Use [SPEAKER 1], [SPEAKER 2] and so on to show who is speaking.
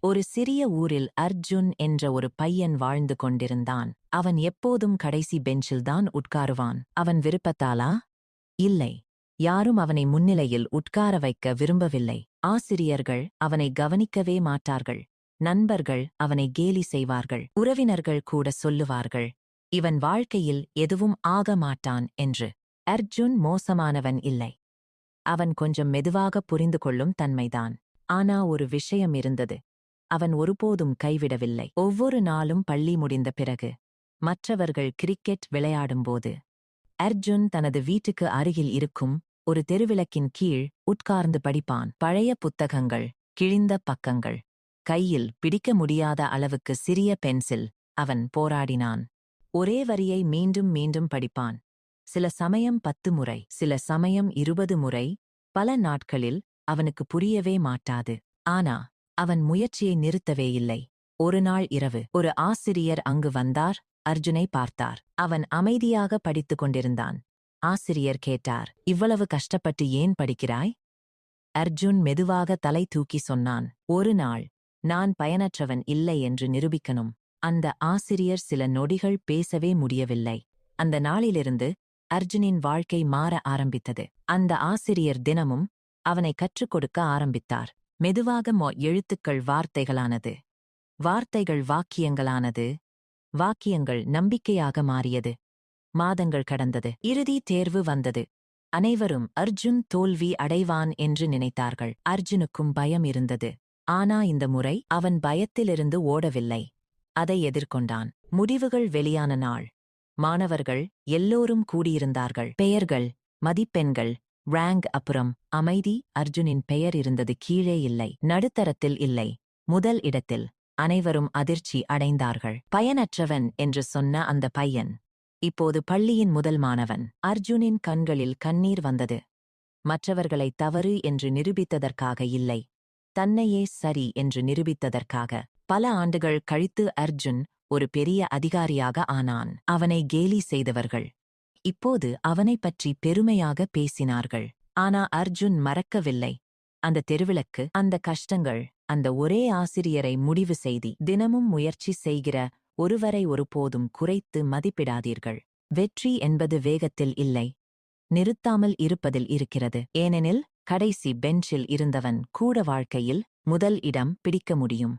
[SPEAKER 1] ஒரு சிறிய ஊரில் அர்ஜுன் என்ற ஒரு பையன் வாழ்ந்து கொண்டிருந்தான். அவன் எப்போதும் கடைசி பெஞ்சில்தான் உட்காருவான். அவன் விருப்பத்தாலா? இல்லை. யாரும் அவனை முன்னிலையில் உட்கார வைக்க விரும்பவில்லை. ஆசிரியர்கள் அவனை கவனிக்கவே மாட்டார்கள். நண்பர்கள் அவனை கேலி செய்வார்கள். உறவினர்கள் கூட சொல்லுவார்கள், இவன் வாழ்க்கையில் எதுவும் ஆக மாட்டான் என்று. அர்ஜுன் மோசமானவன் இல்லை. அவன் கொஞ்சம் மெதுவாக புரிந்து கொள்ளும் தன்மைதான். ஆனா ஒரு விஷயம் இருந்தது. அவன் ஒருபோதும் கைவிடவில்லை. ஒவ்வொரு நாளும் பள்ளி முடிந்த பிறகு மற்றவர்கள் கிரிக்கெட் விளையாடும்போது அர்ஜுன் தனது வீட்டுக்கு அருகில் இருக்கும் ஒரு தெருவிளக்கின் கீழ் உட்கார்ந்து படிப்பான். பழைய புத்தகங்கள், கிழிந்த பக்கங்கள், கையில் பிடிக்க முடியாத அளவுக்கு சிறிய பென்சில். அவன் போராடினான். ஒரே வரியை மீண்டும் மீண்டும் படிப்பான். சில சமயம் 10 முறை, சில சமயம் 20 முறை. பல நாட்களில் அவனுக்கு புரியவே மாட்டாது. ஆனா அவன் முயற்சியை நிறுத்தவே இல்லை. ஒரு நாள் இரவு ஒரு ஆசிரியர் அங்கு வந்தார். அர்ஜுனை பார்த்தார். அவன் அமைதியாக படித்துக் கொண்டிருந்தான். ஆசிரியர் கேட்டார், இவ்வளவு கஷ்டப்பட்டு ஏன் படிக்கிறாய்? அர்ஜுன் மெதுவாக தலை தூக்கி சொன்னான், ஒரு நாள் நான் பயனற்றவன் இல்லை என்று நிரூபிக்கணும். அந்த ஆசிரியர் சில நொடிகள் பேசவே முடியவில்லை. அந்த நாளிலிருந்து அர்ஜுனின் வாழ்க்கை மாற ஆரம்பித்தது. அந்த ஆசிரியர் தினமும் அவனை கற்றுக் கொடுக்க ஆரம்பித்தார். மெதுவாக எழுத்துக்கள் வார்த்தைகளானது. வார்த்தைகள் வாக்கியங்களானது. வாக்கியங்கள் நம்பிக்கையாக மாறியது. மாதங்கள் கடந்தது. இறுதி தேர்வு வந்தது. அனைவரும் அர்ஜுன் தோல்வி அடைவான் என்று நினைத்தார்கள். அர்ஜுனுக்கும் பயம் இருந்தது. ஆனா இந்த முறை அவன் பயத்திலிருந்து ஓடவில்லை. அதை எதிர்கொண்டான். முடிவுகள் வெளியான நாள். மாணவர்கள் எல்லோரும் கூடியிருந்தார்கள். பெயர்கள், மதிப்பெண்கள், ரேங்க், அப்புறம் அமைதி. அர்ஜுனின் பெயர் இருந்தது கீழே இல்லை, நடுத்தரத்தில் இல்லை, முதல் இடத்தில். அனைவரும் அதிர்ச்சி அடைந்தார்கள். பயனற்றவன் என்று சொன்ன அந்த பையன் இப்போது பள்ளியின் முதல் மாணவன். அர்ஜுனின் கண்களில் கண்ணீர் வந்தது. மற்றவர்களை தவறு என்று நிரூபித்ததற்காக இல்லை, தன்னையே சரி என்று நிரூபித்ததற்காக. பல ஆண்டுகள் கழித்து அர்ஜுன் ஒரு பெரிய அதிகாரியாக ஆனான். அவனை கேலி செய்தவர்கள் இப்போது அவனைப் பற்றி பெருமையாக பேசினார்கள். ஆனா அர்ஜுன் மறக்கவில்லை. அந்த தெருவிளக்கு, அந்த கஷ்டங்கள், அந்த ஒரே ஆசிரியரை முடிவு செய்தி. தினமும் முயற்சி செய்கிற ஒருவரை ஒருபோதும் குறைத்து மதிப்பிடாதீர்கள். வெற்றி என்பது வேகத்தில் இல்லை, நிறுத்தாமல் இருப்பதில் இருக்கிறது. ஏனெனில் கடைசி பெஞ்சில் இருந்தவன் கூட வாழ்க்கையில் முதல் இடம் பிடிக்க முடியும்.